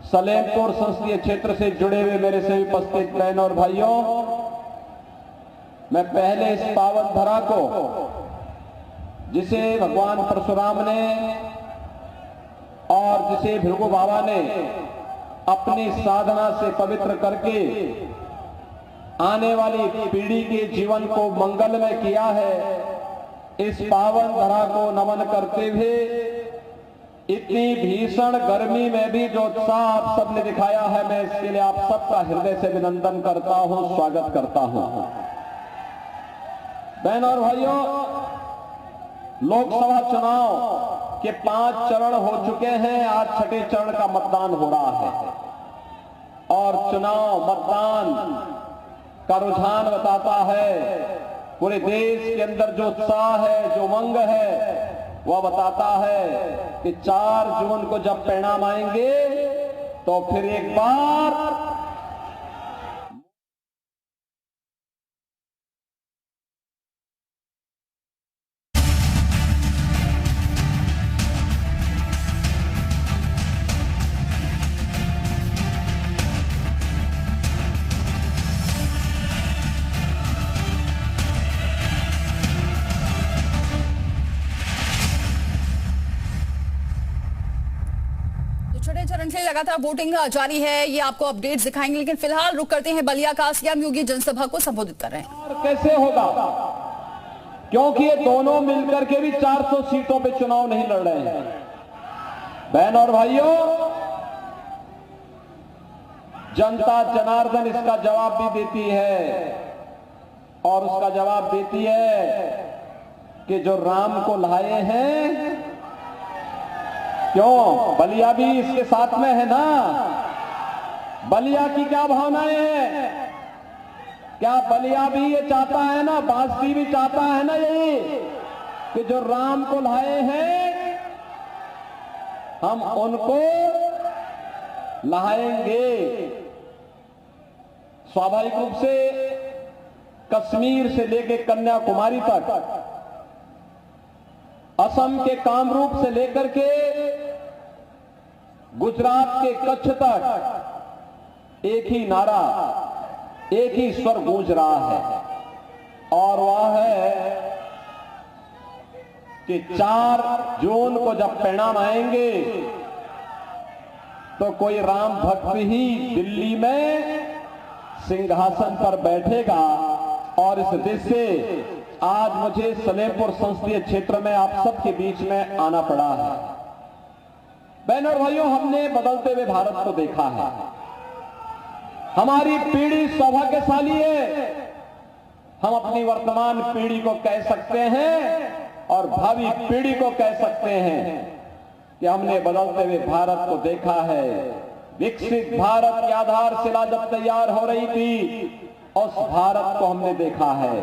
सलेमपुर संसदीय क्षेत्र से जुड़े हुए मेरे सभी उपस्थित बहनों और भाइयों, मैं पहले इस पावन धरा को, जिसे भगवान परशुराम ने और जिसे भृगु बाबा ने अपनी साधना से पवित्र करके आने वाली पीढ़ी के जीवन को मंगलमय किया है, इस पावन धरा को नमन करते हुए इतनी भीषण गर्मी में भी जो उत्साह आप सबने दिखाया है, मैं इसके लिए आप सबका हृदय से अभिनंदन करता हूं, स्वागत करता हूं। बहनों और भाइयों, लोकसभा चुनाव के 5 चरण हो चुके हैं। आज छठे चरण का मतदान हो रहा है और चुनाव मतदान का रुझान बताता है, पूरे देश के अंदर जो उत्साह है, जो उमंग है, वह बताता है कि 4 जून को जब परिणाम आएंगे तो फिर एक बार छठे चरण से लगातार वोटिंग जारी है, ये आपको अपडेट्स दिखाएंगे, लेकिन फिलहाल रुक करते हैं बलिया का। सीएम योगी जनसभा को संबोधित कर रहे हैं। और कैसे होगा, क्योंकि ये दोनों मिलकर के भी 400 सीटों पे चुनाव नहीं लड़ रहे हैं। बहन और भाइयों, जनता जनार्दन इसका जवाब भी देती है और उसका जवाब देती है कि जो राम को लाए हैं, क्यों बलिया भी इसके साथ में है ना। बलिया की क्या भावनाएं हैं, क्या बलिया भी ये चाहता है ना, बांसुरी भी चाहता है ना यही कि जो राम को लाए हैं हम उनको लाएंगे। स्वाभाविक रूप से कश्मीर से लेकर कन्याकुमारी तक, असम के कामरूप से लेकर के गुजरात के कच्छ तक एक ही नारा, एक ही स्वर गूंज रहा है और वह है कि 4 जून को जब परिणाम आएंगे तो कोई राम भक्त ही दिल्ली में सिंहासन पर बैठेगा। और इस देश से आज मुझे सलेमपुर संसदीय क्षेत्र में आप सबके बीच में आना पड़ा है। बहनों और भाइयों, हमने बदलते हुए भारत को देखा है। हमारी पीढ़ी सौभाग्यशाली है। हम अपनी वर्तमान पीढ़ी को कह सकते हैं और भावी पीढ़ी को कह सकते हैं कि हमने बदलते हुए भारत को देखा है। विकसित भारत की आधारशिला जब तैयार हो रही थी, उस भारत को हमने देखा है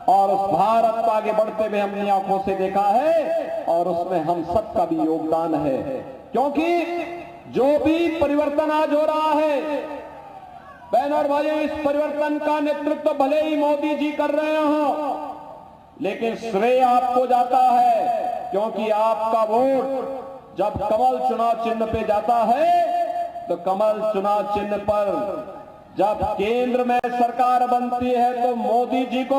और उस भारत को आगे बढ़ते हुए हमने आंखों से देखा है और उसमें हम सबका भी योगदान है। क्योंकि जो भी परिवर्तन आज हो रहा है, बहनों और भाइयों, इस परिवर्तन का नेतृत्व भले ही मोदी जी कर रहे हो, लेकिन श्रेय आपको जाता है। क्योंकि आपका वोट जब कमल चुनाव चिन्ह पे जाता है तो कमल चुनाव चिन्ह पर जब केंद्र में सरकार बनती है तो मोदी जी को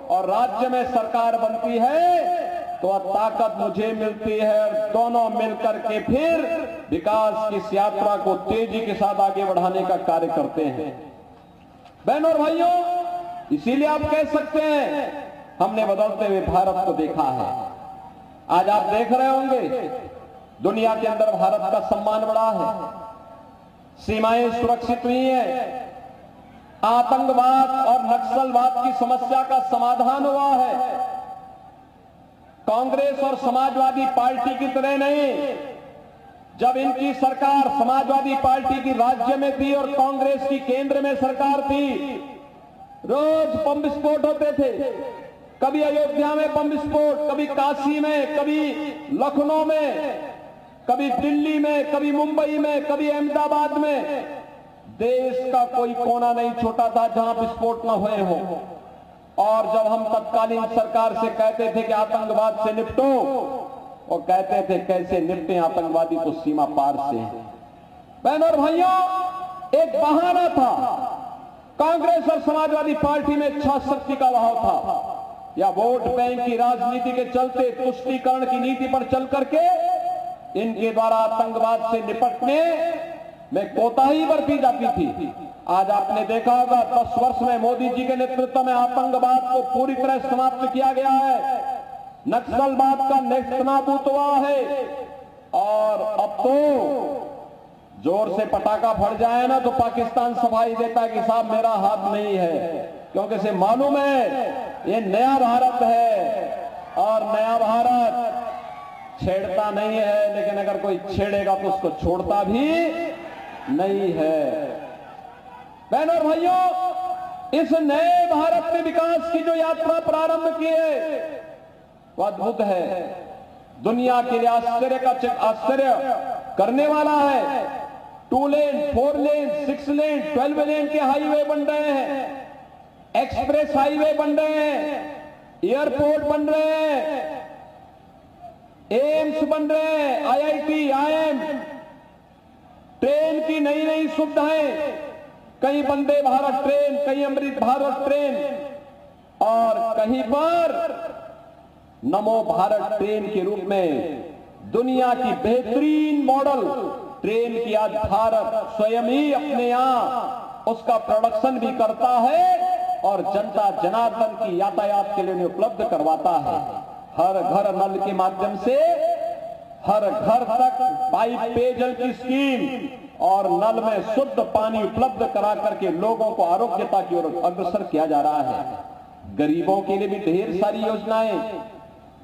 और राज्य में सरकार बनती है तो ताकत मुझे मिलती है और दोनों मिलकर के फिर विकास की इस यात्रा को तेजी के साथ आगे बढ़ाने का कार्य करते हैं। बहनों और भाइयों, इसीलिए आप कह सकते हैं हमने बदलते हुए भारत को देखा है। आज आप देख रहे होंगे दुनिया के अंदर भारत का सम्मान बढ़ा है, सीमाएं सुरक्षित हुई हैं, आतंकवाद और नक्सलवाद की समस्या का समाधान हुआ है। कांग्रेस और समाजवादी पार्टी की तरह नहीं, जब इनकी सरकार समाजवादी पार्टी की राज्य में थी और कांग्रेस की केंद्र में सरकार थी, रोज बम विस्फोट होते थे। कभी अयोध्या में बम विस्फोट, कभी काशी में, कभी लखनऊ में, कभी दिल्ली में, कभी मुंबई में, कभी अहमदाबाद में। देश का कोई कोना नहीं छोटा था जहां विस्फोट न हुए हो। और जब हम तत्कालीन सरकार से कहते थे कि आतंकवाद से निपटो, और कहते थे कैसे निपटे, आतंकवादी तो सीमा पार से हैं। बहनों और भाइयों, एक बहाना था। कांग्रेस और समाजवादी पार्टी में इच्छा शक्ति का अभाव था, या वोट बैंक की राजनीति के चलते तुष्टीकरण की नीति पर चल करके इनके द्वारा आतंकवाद से निपटने में कोताही बरती जाती थी। आज आपने देखा होगा 10 वर्ष में मोदी जी के नेतृत्व में आतंकवाद को पूरी तरह समाप्त किया गया है, नक्सलवाद का नेस्तनाबूद हुआ है। और अब तो जोर से पटाखा फट जाए ना तो पाकिस्तान सफाई देता है कि साहब मेरा हाथ नहीं है, क्योंकि इसे मालूम है ये नया भारत है और नया भारत छेड़ता नहीं है, लेकिन अगर कोई छेड़ेगा तो उसको छोड़ता भी नहीं है। बहनों और भाइयों, इस नए भारत में विकास की जो यात्रा प्रारंभ की है वो अद्भुत है, दुनिया के लिए आश्चर्य करने वाला है। 2 लेन, 4 लेन, 6 लेन, 12 लेन के हाईवे बन रहे हैं, एक्सप्रेस हाईवे बन रहे हैं, एयरपोर्ट बन रहे हैं, एम्स बन रहे हैं, IIT, IIM, ट्रेन की नई नई सुविधाएं, कहीं वंदे भारत ट्रेन, कहीं अमृत भारत ट्रेन, और कहीं पर नमो भारत ट्रेन के रूप में दुनिया की बेहतरीन मॉडल ट्रेन की आज भारत स्वयं ही अपने यहां उसका प्रोडक्शन भी करता है और जनता जनार्दन की यातायात के लिए उपलब्ध करवाता है। हर घर नल के माध्यम से हर घर तक पाइप पेयजल की स्कीम और नल में शुद्ध पानी उपलब्ध करा करके लोगों को आरोग्यता की ओर अग्रसर किया जा रहा है। गरीबों के लिए भी ढेर सारी योजनाएं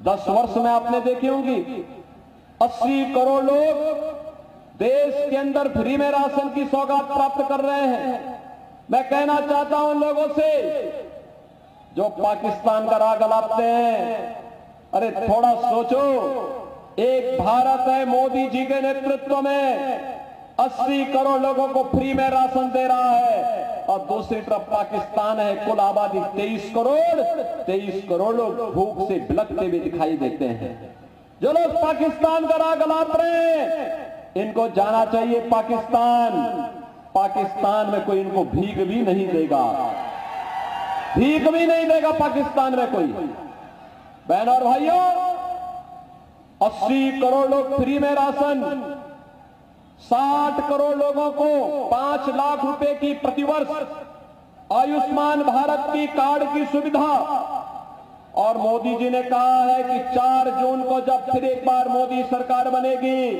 10 वर्ष में आपने देखी होंगी। 80 करोड़ लोग देश के अंदर फ्री में राशन की सौगात प्राप्त कर रहे हैं। मैं कहना चाहता हूं उन लोगों से जो पाकिस्तान का राग अलापते हैं, अरे थोड़ा सोचो, एक भारत है मोदी जी के नेतृत्व में 80 करोड़ लोगों को फ्री में राशन दे रहा है, और दूसरी तरफ पाकिस्तान है, कुल आबादी 23 करोड़ लोग भूख से बिलखते हुए दिखाई देते हैं। जो लोग पाकिस्तान का राग अलाप रहे हैं इनको जाना चाहिए पाकिस्तान में कोई इनको भीख भी नहीं देगा, भीख भी नहीं देगा पाकिस्तान में कोई। बहनों और भाइयों, 80 करोड़ लोग फ्री में राशन, 60 करोड़ लोगों को 5 लाख रुपए की प्रतिवर्ष आयुष्मान भारत की कार्ड की सुविधा, और मोदी जी ने कहा है कि 4 जून को जब फिर एक बार मोदी सरकार बनेगी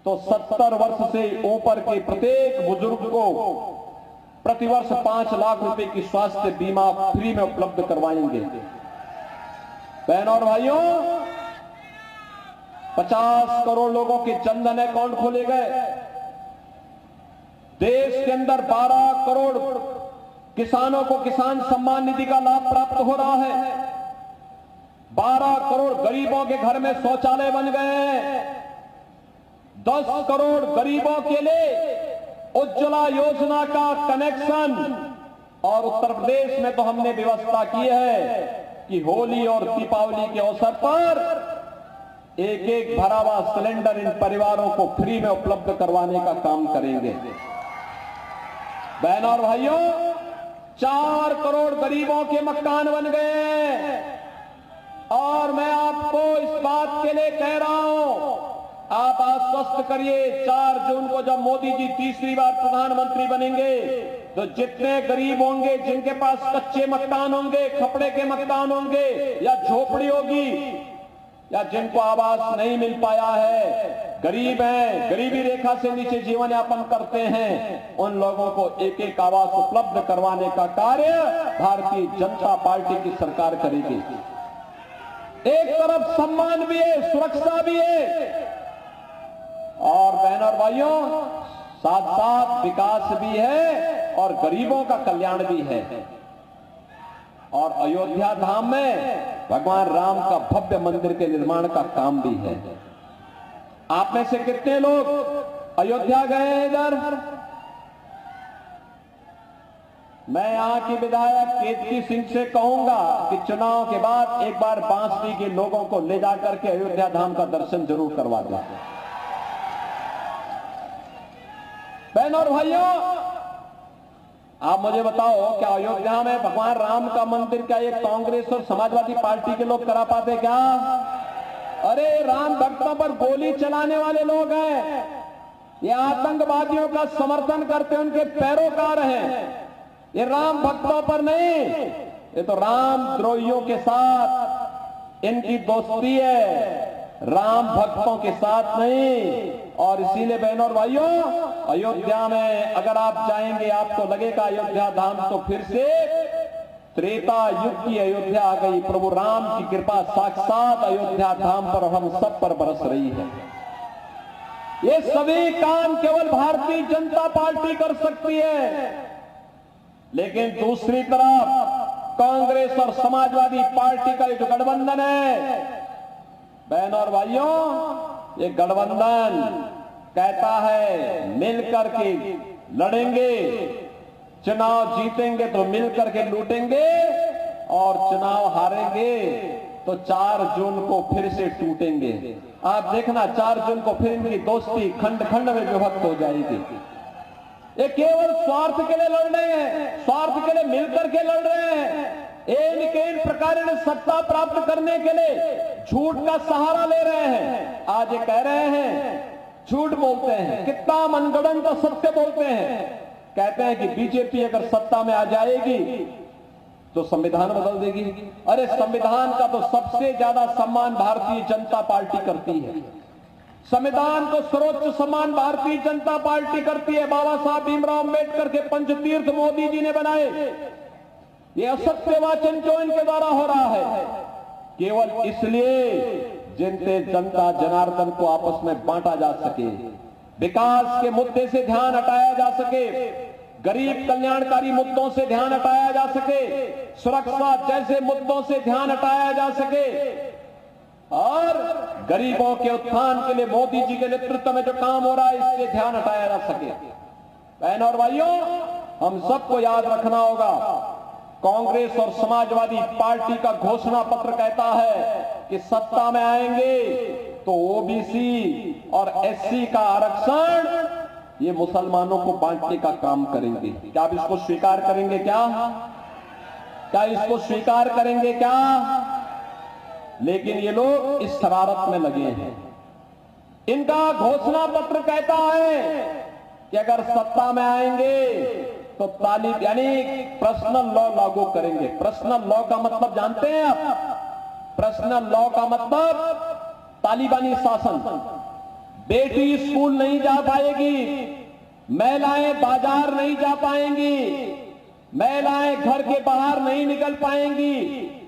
तो 70 वर्ष से ऊपर के प्रत्येक बुजुर्ग को प्रतिवर्ष 5 लाख रुपए की स्वास्थ्य बीमा फ्री में उपलब्ध करवाएंगे। बहनों और भाइयों, 50 करोड़ लोगों के जनधन अकाउंट खोले गए। देश के अंदर 12 करोड़ किसानों को किसान सम्मान निधि का लाभ प्राप्त हो रहा है। 12 करोड़ गरीबों के घर में शौचालय बन गए हैं। 10 करोड़ गरीबों के लिए उज्ज्वला योजना का कनेक्शन, और उत्तर प्रदेश में तो हमने व्यवस्था की है कि होली और दीपावली के अवसर पर एक भरा हुआ सिलेंडर इन परिवारों को फ्री में उपलब्ध करवाने का काम करेंगे। बहनों और भाइयों, 4 करोड़ गरीबों के मकान बन गए, और मैं आपको इस बात के लिए कह रहा हूं, आप आश्वस्त करिए 4 जून को जब मोदी जी तीसरी बार प्रधानमंत्री बनेंगे तो जितने गरीब होंगे, जिनके पास कच्चे मकान होंगे, खपड़े के मकान होंगे, या झोपड़ी होगी, या जिनको आवास नहीं मिल पाया है, गरीब हैं, गरीबी रेखा से नीचे जीवन यापन करते हैं, उन लोगों को एक आवास उपलब्ध करवाने का कार्य भारतीय जनता पार्टी की सरकार करेगी। एक तरफ सम्मान भी है, सुरक्षा भी है, और बहनों और भाइयों, साथ साथ विकास भी है और गरीबों का कल्याण भी है। और अयोध्या धाम में भगवान राम का भव्य मंदिर के निर्माण का काम भी है। आप में से कितने लोग अयोध्या गए हैं इधर? मैं यहां की विधायक केतकी सिंह से कहूंगा कि चुनाव के बाद एक बार बांसुरी के लोगों को ले जाकर के अयोध्या धाम का दर्शन जरूर करवा दें। बहनों और भाइयों, आप मुझे बताओ, क्या अयोध्या में भगवान राम का मंदिर क्या ये कांग्रेस और समाजवादी पार्टी के लोग करा पाते क्या? अरे राम भक्तों पर गोली चलाने वाले लोग हैं, ये आतंकवादियों का समर्थन करते उनके पैरोकार हैं, ये राम भक्तों पर नहीं, ये तो राम द्रोहियों के साथ इनकी दोस्ती है, राम भक्तों के साथ नहीं। और इसीलिए बहनों और भाइयों, अयोध्या में अगर आप जाएंगे आपको लगेगा अयोध्या धाम तो फिर से त्रेता युग की अयोध्या आ गई। प्रभु राम की कृपा साक्षात अयोध्या धाम पर हम सब पर बरस रही है। ये सभी काम केवल भारतीय जनता पार्टी कर सकती है, लेकिन दूसरी तरफ कांग्रेस और समाजवादी पार्टी का जो गठबंधन है, बहनों और भाइयों, ये गठबंधन कहता है मिलकर के लड़ेंगे, चुनाव जीतेंगे तो मिलकर के लूटेंगे और चुनाव हारेंगे तो 4 जून को फिर से टूटेंगे। आप देखना 4 जून को फिर इनकी दोस्ती खंड खंड में विभक्त हो जाएगी। ये केवल स्वार्थ के लिए लड़ रहे हैं, स्वार्थ के लिए मिलकर के लड़ रहे हैं, इन प्रकार सत्ता प्राप्त करने के लिए झूठ का सहारा ले रहे हैं। आज ये कह रहे हैं, झूठ बोलते हैं, कितना मनगढ़ंत तो सत्य बोलते हैं। कहते हैं कि बीजेपी अगर सत्ता में आ जाएगी तो संविधान बदल देगी। अरे संविधान का तो सबसे ज्यादा सम्मान भारतीय जनता पार्टी करती है। संविधान को सर्वोच्च सम्मान भारतीय जनता पार्टी करती है। बाबा साहब भीमराव अंबेडकर के पंचतीर्थ मोदी जी ने बनाए। ये असत्य वाचन क्यों इनके द्वारा हो रहा है? केवल इसलिए जिनसे जनता जनार्दन को आपस में बांटा जा सके, विकास के मुद्दे से ध्यान हटाया जा सके, गरीब कल्याणकारी मुद्दों से ध्यान हटाया जा सके, सुरक्षा जैसे मुद्दों से ध्यान हटाया जा सके और गरीबों के उत्थान के लिए मोदी जी के नेतृत्व में जो काम हो रहा है इससे ध्यान हटाया जा सके। बहनों और भाइयों, हम सबको याद रखना होगा, कांग्रेस और समाजवादी पार्टी का घोषणा पत्र कहता है कि सत्ता में आएंगे तो ओबीसी और एससी का आरक्षण ये मुसलमानों को बांटने का काम करेंगे। क्या आप इसको स्वीकार करेंगे? क्या इसको स्वीकार करेंगे क्या? लेकिन ये लोग इस शरारत में लगे हैं। इनका घोषणा पत्र कहता है कि अगर सत्ता में आएंगे तो तालिब यानी पर्सनल लॉ लागू करेंगे। पर्सनल लॉ का मतलब जानते हैं आप? पर्सनल लॉ का मतलब तालिबानी शासन। बेटी स्कूल नहीं जा पाएगी, महिलाएं बाजार नहीं जा पाएंगी, महिलाएं घर के बाहर नहीं निकल पाएंगी,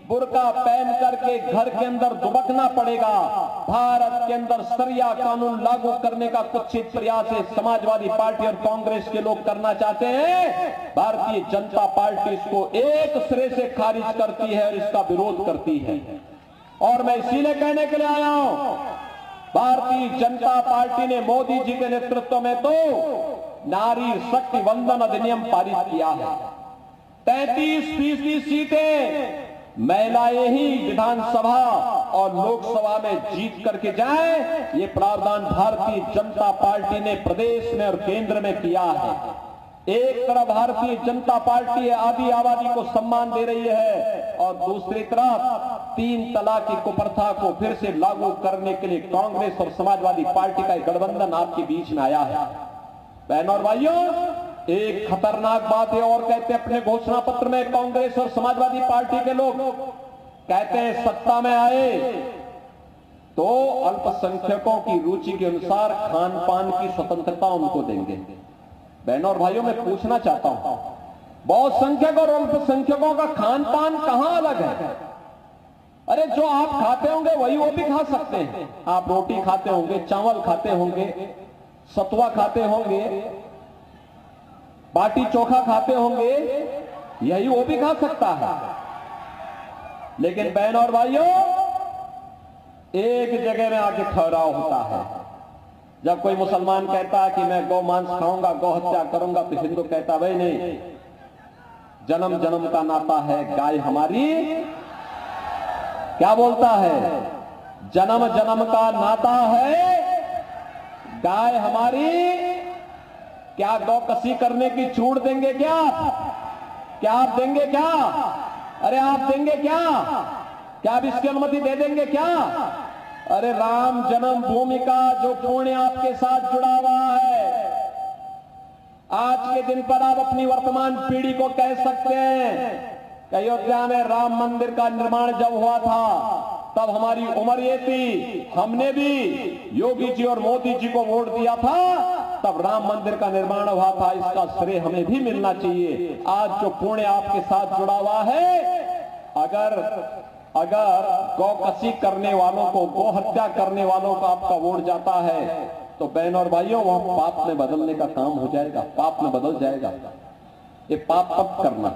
बुर्का पहन करके घर के अंदर दुबकना पड़ेगा। भारत के अंदर शरिया कानून लागू करने का कुछ प्रयास है समाजवादी पार्टी और कांग्रेस के लोग करना चाहते हैं। भारतीय जनता पार्टी इसको एक सिरे से खारिज करती है और इसका विरोध करती है। और मैं इसीलिए कहने के लिए आया हूं, भारतीय जनता पार्टी ने मोदी जी के नेतृत्व में तो नारी शक्ति वंदन अधिनियम पारित किया है। 33% सीटें महिलाएं ही विधानसभा और लोकसभा में जीत करके जाएं, ये प्रावधान भारतीय जनता पार्टी ने प्रदेश में और केंद्र में किया है। एक तरफ भारतीय जनता पार्टी आदि आबादी को सम्मान दे रही है और दूसरी तरफ 3 तलाक की कुप्रथा को फिर से लागू करने के लिए कांग्रेस और समाजवादी पार्टी का गठबंधन आपके बीच में आया है। बहनों और भाइयों, एक खतरनाक बात है और कहते हैं अपने घोषणा पत्र में कांग्रेस और समाजवादी पार्टी के लोग कहते हैं सत्ता में आए तो अल्पसंख्यकों की रुचि के अनुसार खान पान की स्वतंत्रता उनको देंगे। बहनों और भाइयों, मैं पूछना चाहता हूं, बहुत संख्यक और अल्पसंख्यकों का खान पान कहां अलग है? अरे जो आप खाते होंगे वही वो भी खा सकते हैं। आप रोटी खाते होंगे, चावल खाते होंगे, सतुआ खाते होंगे, बाटी चोखा खाते होंगे, यही वो भी खा सकता है। लेकिन बहनों और भाइयों, एक जगह में आके ठहराव होता है। जब कोई मुसलमान कहता है कि मैं गौ मांस खाऊंगा, गौ हत्या करूंगा, तो हिंदू कहता भाई नहीं, जन्म जन्म का नाता है, गाय हमारी। क्या बोलता है? जन्म जन्म का नाता है, गाय हमारी। क्या गौकसी करने की छूट देंगे क्या आप देंगे क्या? अरे आप देंगे क्या आप इसकी अनुमति दे देंगे क्या? अरे राम जन्मभूमि का जो पुण्य आपके साथ जुड़ा हुआ है, आज के दिन पर आप अपनी वर्तमान पीढ़ी को कह सकते हैं कि अयोध्या में राम मंदिर का निर्माण जब हुआ था तब हमारी उम्र ये थी, हमने भी योगी जी और मोदी जी को वोट दिया था, तब राम मंदिर का निर्माण हुआ था, इसका श्रेय हमें भी मिलना चाहिए। आज जो पुण्य आपके साथ जुड़ा हुआ है, अगर गौकसी करने वालों को, गौ हत्या करने वालों को आपका वोट जाता है तो बहन और भाइयों वह पाप में बदलने का काम हो जाएगा, पाप में बदल जाएगा। ये पाप कब करना।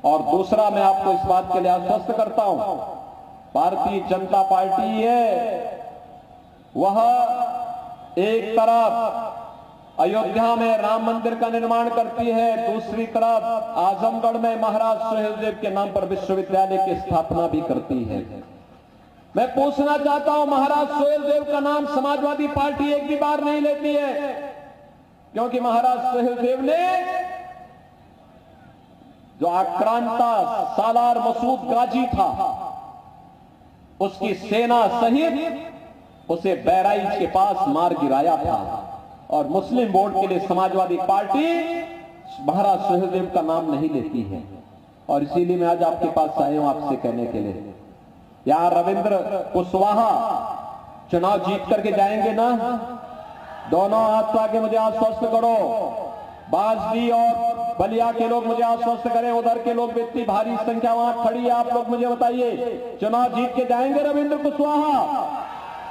और दूसरा, मैं आपको इस बात के लिए आश्वस्त करता हूं, भारतीय जनता पार्टी है वह एक तरफ अयोध्या में राम मंदिर का निर्माण करती है, दूसरी तरफ आजमगढ़ में महाराज सुहेलदेव के नाम पर विश्वविद्यालय की स्थापना भी करती है। मैं पूछना चाहता हूं, महाराज सुहेलदेव का नाम समाजवादी पार्टी एक भी बार नहीं लेती है, क्योंकि महाराज सुहेलदेव ने जो आक्रांता सालार मसूद गाजी था, उसकी सेना सहित उसे बहराइच के पास मार गिराया था। और मुस्लिम वोट के लिए समाजवादी पार्टी महाराज सुहेलदेव का नाम नहीं लेती है। और इसीलिए मैं आज आपके पास आया हूं आपसे कहने के लिए, यार रविंद्र कुशवाहा चुनाव जीत करके जाएंगे ना? दोनों हाथ आके मुझे आश्वस्त करो। बाजदी और बलिया के लोग मुझे आश्वस्त करें, उधर के लोग इतनी भारी संख्या वहां खड़ी है, आप लोग मुझे बताइए, चुनाव जीत के जाएंगे रविंद्र कुशवाहा?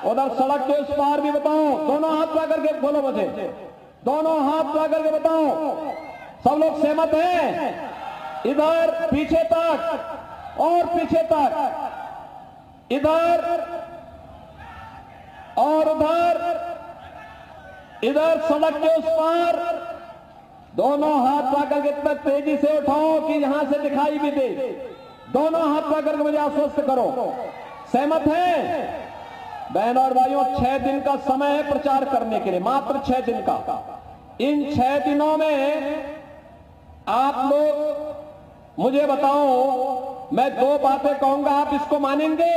उधर सड़क के उस पार भी बताओ, दोनों हाथ ला करके बोलो, मुझे दोनों हाथ ला करके बताओ। सब लोग सहमत हैं? इधर पीछे तक और पीछे तक, इधर और उधर, इधर सड़क के उस पार, दोनों हाथ ला करके इतना तेजी से उठाओ कि यहां से दिखाई भी दे। दोनों हाथ ला करके मुझे आश्वस्त करो, सहमत हैं? बहन और भाइयों, 6 दिन का समय है प्रचार करने के लिए, मात्र 6 दिन का। इन 6 दिनों में आप लोग मुझे बताओ, मैं 2 बातें कहूंगा, आप इसको मानेंगे?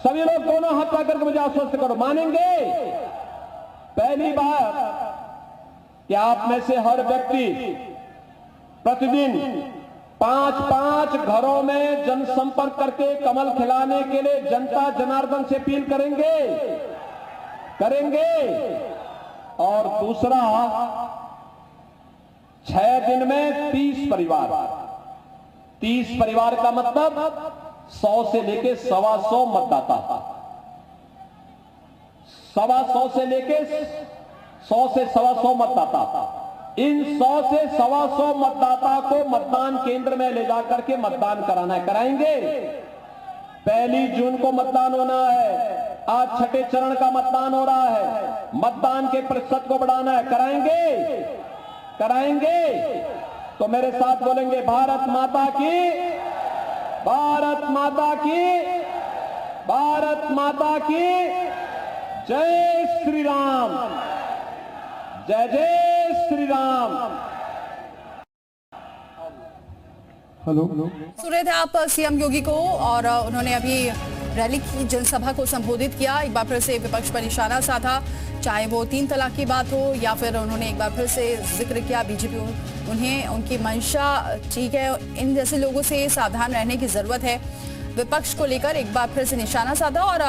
सभी लोग दोनों हाथ ला करके मुझे आश्वस्त करो, मानेंगे? पहली बात कि आप में से हर व्यक्ति प्रतिदिन 5-5 घरों में जनसंपर्क करके कमल खिलाने के लिए जनता जनार्दन से अपील करेंगे। और दूसरा, 6 दिन में 30 परिवार का मतलब 100 से लेके 125 मतदाता, 125 से लेके 100 से 125 मतदाता, इन 100 से 125 मतदाता को मतदान केंद्र में ले जाकर के मतदान कराना है। कराएंगे? 1 जून को मतदान होना है, आज 6ठे चरण का मतदान हो रहा है, मतदान के प्रतिशत को बढ़ाना है। कराएंगे? तो मेरे साथ बोलेंगे, भारत माता की, भारत माता की, भारत माता की जय श्री राम, जय जय श्री राम। हेलो, सुन रहे थे आप सीएम योगी को, और उन्होंने अभी रैली की, जनसभा को संबोधित किया। एक बार फिर से विपक्ष पर निशाना साधा, चाहे वो 3 तलाक की बात हो या फिर उन्होंने एक बार फिर से जिक्र किया बीजेपी, उन्हें उनकी मंशा ठीक है, इन जैसे लोगों से सावधान रहने की जरूरत है। विपक्ष को लेकर एक बार फिर से निशाना साधा और